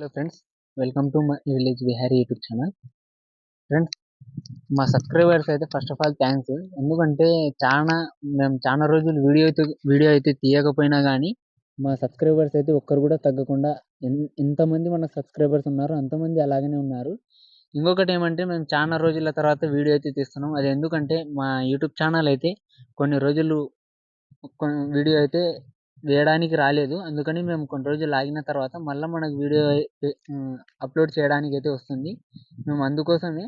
Hello friends, welcome to my village Vihari YouTube channel. Friends, మా subscribers అయితే first of all thanks. ఎందుకంటే మేము చాలా రోజులు వీడియో అయితే తీయకపోయినా కానీ మా సబ్స్క్రైబర్స్ అయితే ఒక్కరు కూడా తగ్గకుండా ఎంతమంది మన సబ్స్క్రైబర్స్ ఉన్నారో అంతమంది అలాగనే ఉన్నారు. ఇంకొకటి ఏమంటే మేము చాలా రోజుల తర్వాత వీడియో అయితే తీస్తున్నాం. అది ఎందుకంటే మా యూట్యూబ్ ఛానల్ అయితే కొన్ని రోజులు వీడియో అయితే వేయడానికి రాలేదు. అందుకని మేము కొన్ని రోజులు ఆగిన తర్వాత మళ్ళీ మనకు వీడియో అప్లోడ్ చేయడానికి అయితే వస్తుంది. మేము అందుకోసమే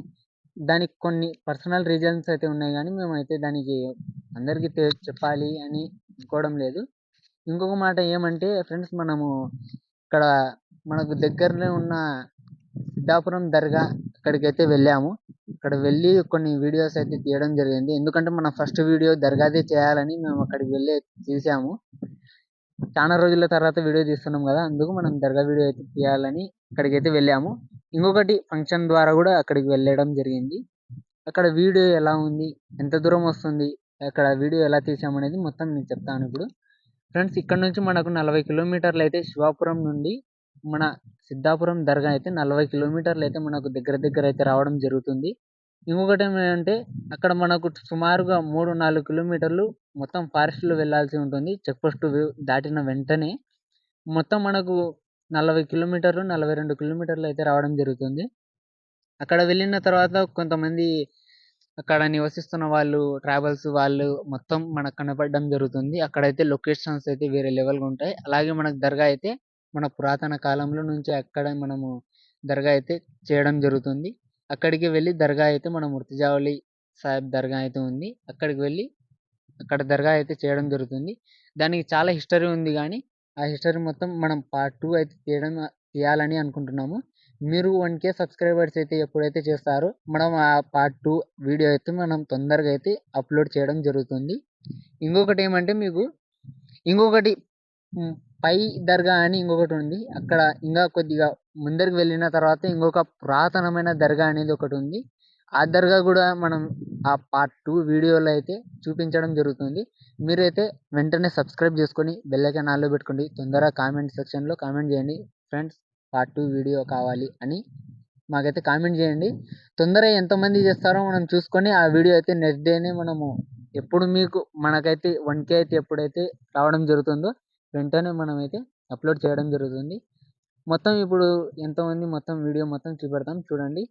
దానికి కొన్ని పర్సనల్ రీజన్స్ అయితే ఉన్నాయి, కానీ మేమైతే దానికి అందరికీ చెప్పాలి అని అనుకోవడం లేదు. ఇంకొక మాట ఏమంటే ఫ్రెండ్స్, మనము ఇక్కడ మనకు దగ్గరలో ఉన్న సిద్ధాపురం దర్గా అక్కడికైతే వెళ్ళాము. అక్కడ వెళ్ళి కొన్ని వీడియోస్ అయితే తీయడం జరిగింది. ఎందుకంటే మన ఫస్ట్ వీడియో దర్గాదే చేయాలని మేము అక్కడికి వెళ్ళి తీసాము. చాలా రోజుల తర్వాత వీడియో తీస్తున్నాం కదా, అందుకు మనం దర్గా వీడియో అయితే తీయాలని అక్కడికైతే వెళ్ళాము. ఇంకొకటి ఫంక్షన్ ద్వారా కూడా అక్కడికి వెళ్ళడం జరిగింది. అక్కడ వీడియో ఎలా ఉంది, ఎంత దూరం వస్తుంది, అక్కడ వీడియో ఎలా తీసామనేది మొత్తం నేను చెప్తాను ఇప్పుడు. ఫ్రెండ్స్, ఇక్కడ నుంచి మనకు 40 కిలోమీటర్లు అయితే శివాపురం నుండి మన సిద్ధాపురం దర్గా అయితే 40 కిలోమీటర్లు అయితే మనకు దగ్గర అయితే రావడం జరుగుతుంది. ఇంకొకటి ఏమంటే అక్కడ మనకు సుమారుగా 3-4 కిలోమీటర్లు మొత్తం ఫారెస్ట్లో వెళ్ళాల్సి ఉంటుంది. చెక్ పోస్ట్ దాటిన వెంటనే మొత్తం మనకు 40 కిలోమీటర్లు 42 కిలోమీటర్లు అయితే రావడం జరుగుతుంది. అక్కడ వెళ్ళిన తర్వాత కొంతమంది అక్కడ నివసిస్తున్న వాళ్ళు, ట్రావెల్స్ వాళ్ళు మొత్తం మనకు కనపడడం జరుగుతుంది. అక్కడైతే లొకేషన్స్ అయితే వేరే లెవెల్గా ఉంటాయి. అలాగే మనకు దర్గా అయితే మన పురాతన కాలంలో నుంచి అక్కడ మనము దర్గా అయితే చేయడం జరుగుతుంది. అక్కడికి వెళ్ళి దర్గా అయితే మన ముర్తిజావలి సాహిబ్ దర్గా అయితే ఉంది. అక్కడికి వెళ్ళి అక్కడ దర్గా అయితే చేయడం జరుగుతుంది. దానికి చాలా హిస్టరీ ఉంది, కానీ ఆ హిస్టరీ మొత్తం మనం పార్ట్ 2 అయితే తీయాలని అనుకుంటున్నాము. మీరు 1K సబ్స్క్రైబర్స్ అయితే ఎప్పుడైతే చేస్తారో మనం ఆ పార్ట్ 2 వీడియో అయితే మనం తొందరగా అయితే అప్లోడ్ చేయడం జరుగుతుంది. ఇంకొకటి ఏమంటే ఇంకొకటి పై దర్గా అని ఇంకొకటి ఉంది. అక్కడ ఇంకా కొద్దిగా ముందరికి వెళ్ళిన తర్వాత ఇంకొక పురాతనమైన దర్గా అనేది ఒకటి ఉంది. ఆ దర్గా కూడా మనం ఆ పార్ట్ 2 వీడియోలో అయితే చూపించడం జరుగుతుంది. మీరైతే వెంటనే సబ్స్క్రైబ్ చేసుకొని బెల్ ఐకాన్ ఆన్లో పెట్టుకోండి. తొందరగా కామెంట్ సెక్షన్లో కామెంట్ చేయండి, ఫ్రెండ్స్ పార్ట్ 2 వీడియో కావాలి అని మాకైతే కామెంట్ చేయండి. తొందరగా ఎంతమంది చేస్తారో మనం చూసుకొని ఆ వీడియో అయితే నెక్స్ట్ డేనే మనము ఎప్పుడు మనకైతే 1K అయితే ఎప్పుడైతే రావడం జరుగుతుందో వెంటనే మనమైతే అప్లోడ్ చేయడం జరుగుతుంది. మొత్తం ఇప్పుడు ఎంతమంది మొత్తం వీడియో మొత్తం చూపెడతాం, చూడండి.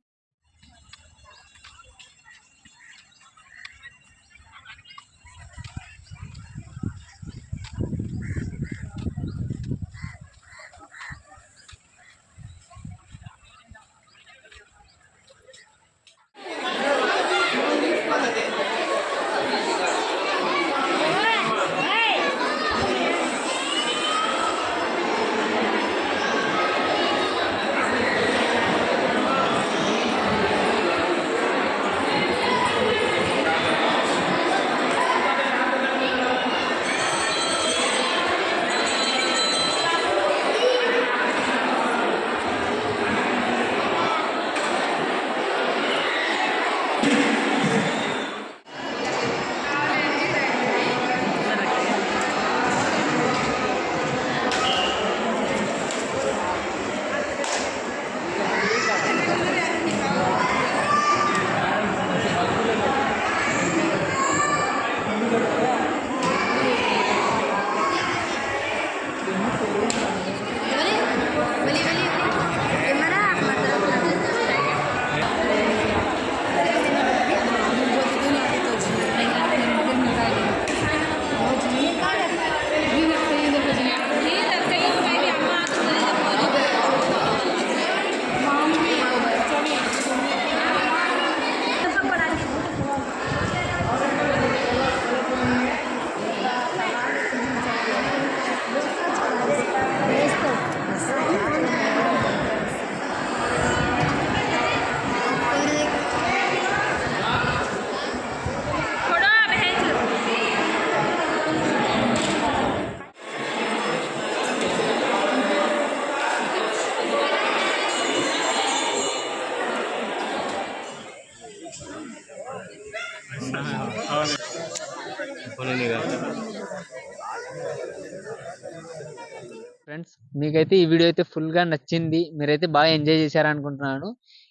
ఫ్రెండ్స్ మీకైతే ఈ వీడియో అయితే ఫుల్గా నచ్చింది, మీరైతే బాగా ఎంజాయ్ చేశారనుకుంటున్నాను.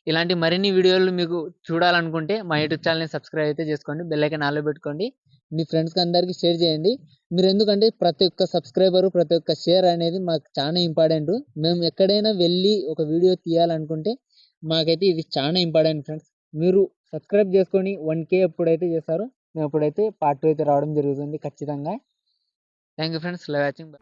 ఇలాంటి మరిన్ని వీడియోలు మీకు చూడాలనుకుంటే మా యూట్యూబ్ ఛానల్ని సబ్స్క్రైబ్ అయితే చేసుకోండి, బెల్ ఐకాన్ ఆన్లో పెట్టుకోండి, మీ ఫ్రెండ్స్కి అందరికీ షేర్ చేయండి. మీరు ఎందుకంటే ప్రతి ఒక్క సబ్స్క్రైబరు ప్రతి ఒక్క షేర్ అనేది మాకు చాలా ఇంపార్టెంట్. మేము ఎక్కడైనా వెళ్ళి ఒక వీడియో తీయాలనుకుంటే మాకైతే ఇది చాలా ఇంపార్టెంట్ ఫ్రెండ్స్. మీరు సబ్స్క్రైబ్ చేసుకొని 1K ఎప్పుడైతే చేస్తారో మేము అప్పుడైతే పార్ట్ 2 అయితే రావడం జరుగుతుంది ఖచ్చితంగా. Thank you friends, love watching.